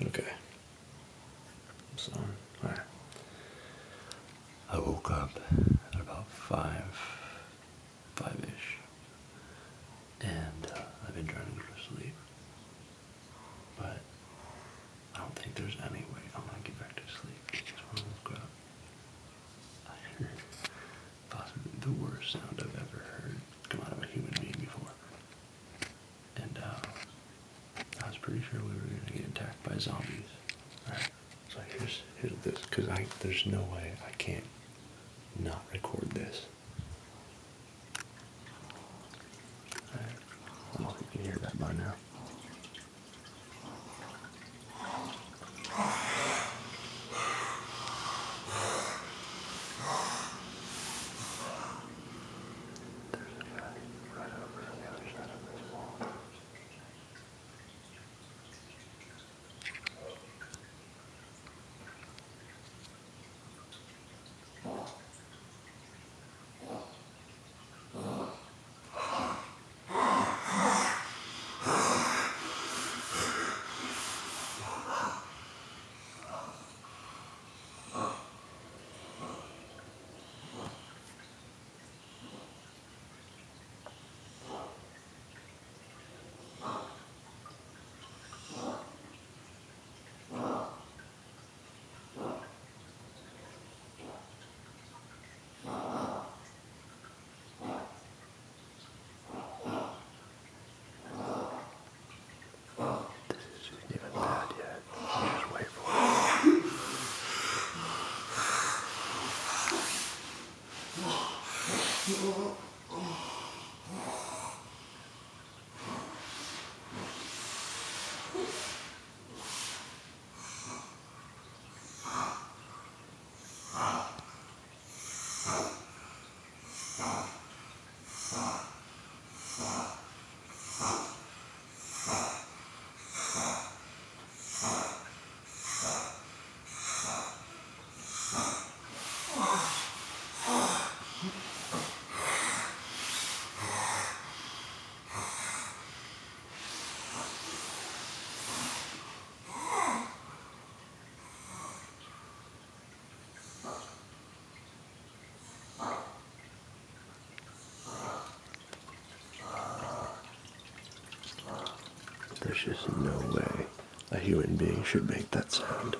Okay. So, alright. I woke up at about 5-ish, and I've been trying to go to sleep, but I don't think there's any way I'm gonna get back to sleep. Just when I woke up, I heard possibly the worst sound I've ever heard come out of a human being before. And I was pretty sure we were gonna get attacked by zombies. Alright, so here's this, because there's no way I can't not record this. Alright, I don't know if you can hear that by now. There's a guy right over on the other side of this wall. This isn't even bad yet. Just wait for it. There's just no way a human being should make that sound.